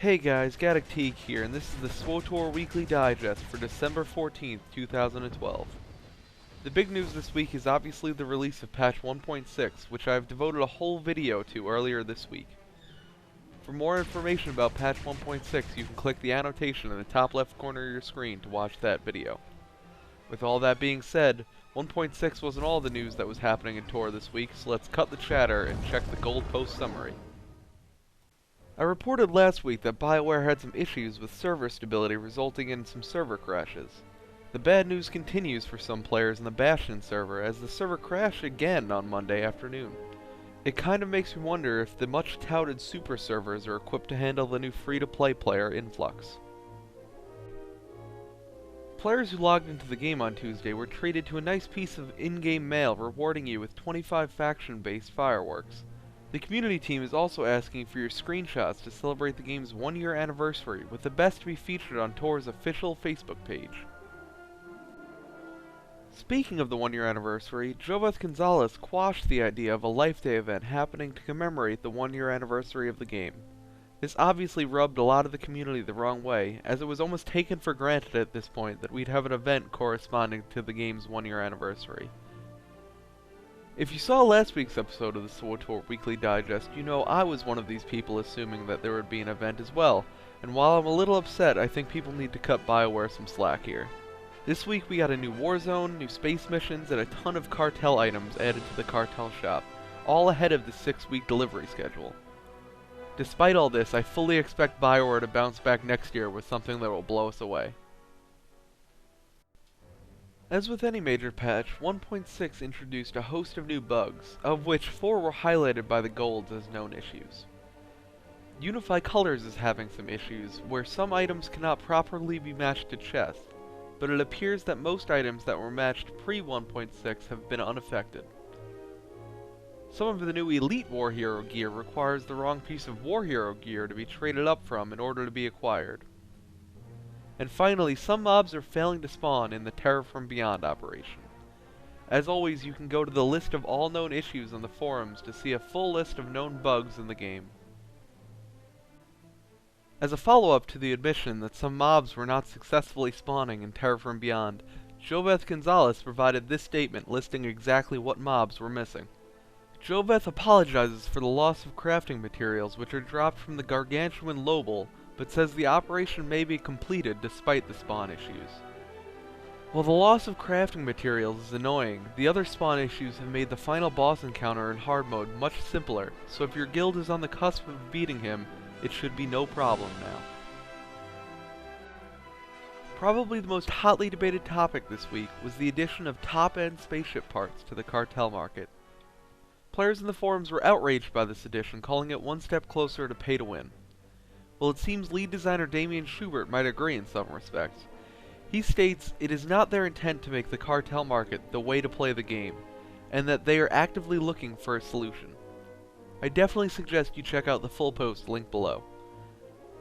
Hey guys, Gaddock Teeg here, and this is the Swtor Weekly Digest for December 14th, 2012. The big news this week is obviously the release of patch 1.6, which I've devoted a whole video to earlier this week. For more information about patch 1.6, you can click the annotation in the top left corner of your screen to watch that video. With all that being said, 1.6 wasn't all the news that was happening in Tor this week, so let's cut the chatter and check the gold post summary. I reported last week that BioWare had some issues with server stability resulting in some server crashes. The bad news continues for some players in the Bastion server as the server crashed again on Monday afternoon. It kind of makes me wonder if the much touted super servers are equipped to handle the new free-to-play player influx. Players who logged into the game on Tuesday were treated to a nice piece of in-game mail rewarding you with 25 faction-based fireworks. The community team is also asking for your screenshots to celebrate the game's 1-year anniversary, with the best to be featured on Tor's official Facebook page. Speaking of the 1-year anniversary, Joveth Gonzalez quashed the idea of a Life Day event happening to commemorate the 1-year anniversary of the game. This obviously rubbed a lot of the community the wrong way, as it was almost taken for granted at this point that we'd have an event corresponding to the game's 1-year anniversary. If you saw last week's episode of the Swtor Weekly Digest, you know I was one of these people assuming that there would be an event as well, and while I'm a little upset, I think people need to cut BioWare some slack here. This week we got a new war zone, new space missions, and a ton of cartel items added to the cartel shop, all ahead of the 6-week delivery schedule. Despite all this, I fully expect BioWare to bounce back next year with something that will blow us away. As with any major patch, 1.6 introduced a host of new bugs, of which 4 were highlighted by the golds as known issues. Unify Colors is having some issues, where some items cannot properly be matched to chests, but it appears that most items that were matched pre-1.6 have been unaffected. Some of the new Elite War Hero gear requires the wrong piece of War Hero gear to be traded up from in order to be acquired. And finally, some mobs are failing to spawn in the Terror from Beyond operation. As always, you can go to the list of all known issues on the forums to see a full list of known bugs in the game. As a follow-up to the admission that some mobs were not successfully spawning in Terror from Beyond, Joveth Gonzalez provided this statement listing exactly what mobs were missing. Joveth apologizes for the loss of crafting materials which are dropped from the Gargantuan Lobel, but says the operation may be completed despite the spawn issues. While the loss of crafting materials is annoying, the other spawn issues have made the final boss encounter in hard mode much simpler, so if your guild is on the cusp of beating him, it should be no problem now. Probably the most hotly debated topic this week was the addition of top-end spaceship parts to the cartel market. Players in the forums were outraged by this addition, calling it one step closer to pay to win. Well, it seems lead designer Damian Schubert might agree in some respects. He states it is not their intent to make the cartel market the way to play the game, and that they are actively looking for a solution. I definitely suggest you check out the full post linked below.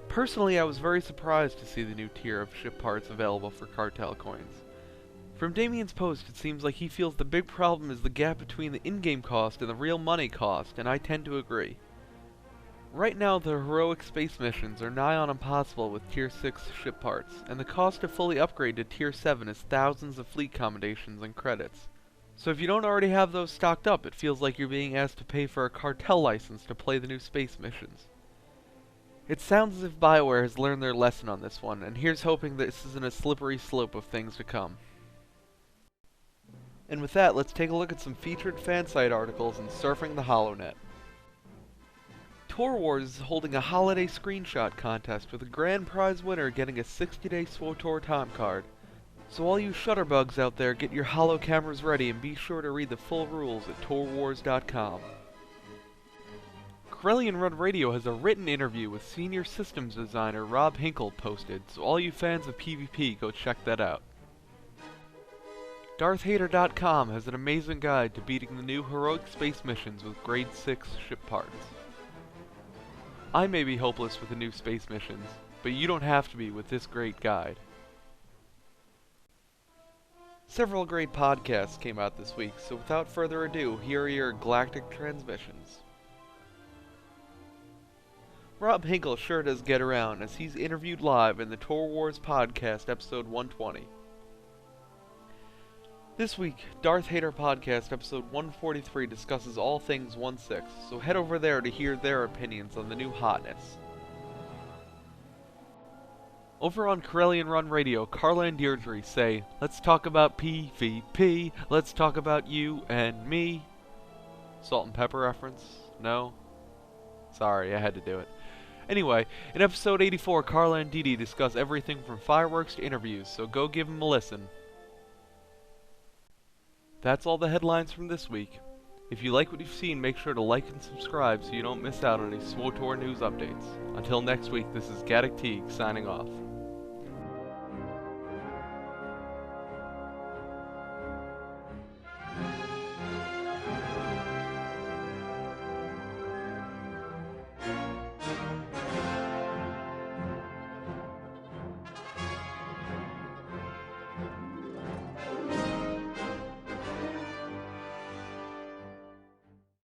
Personally, I was very surprised to see the new tier of ship parts available for cartel coins. From Damian's post, it seems like he feels the big problem is the gap between the in-game cost and the real money cost, and I tend to agree. Right now, the heroic space missions are nigh on impossible with Tier 6 ship parts, and the cost to fully upgrade to Tier 7 is thousands of fleet commendations and credits. So if you don't already have those stocked up, it feels like you're being asked to pay for a cartel license to play the new space missions. It sounds as if BioWare has learned their lesson on this one, and here's hoping that this isn't a slippery slope of things to come. And with that, let's take a look at some featured fansite articles in Surfing the HoloNet. Tor Wars is holding a holiday screenshot contest with a grand prize winner getting a 60-day Swtor time card. So all you shutterbugs out there, get your holo cameras ready and be sure to read the full rules at torwars.com. Corellian Run Radio has a written interview with senior systems designer Rob Hinkle posted, so all you fans of PvP go check that out. DarthHater.com has an amazing guide to beating the new heroic space missions with grade 6 ship parts. I may be hopeless with the new space missions, but you don't have to be with this great guide. Several great podcasts came out this week, so without further ado, here are your Galactic Transmissions. Rob Hinkle sure does get around, as he's interviewed live in the Tour Wars podcast, episode 120. This week, Darth Hater podcast, episode 143, discusses all things 1/6, so head over there to hear their opinions on the new hotness. Over on Corellian Run Radio, Carla and Deirdre say, "Let's talk about PvP, let's talk about you and me." Salt and pepper reference? No? Sorry, I had to do it. Anyway, in episode 84, Carla and Dee Dee discuss everything from fireworks to interviews, so go give them a listen. That's all the headlines from this week. If you like what you've seen, make sure to like and subscribe so you don't miss out on any Swtor news updates. Until next week, this is Gaddock Teeg signing off.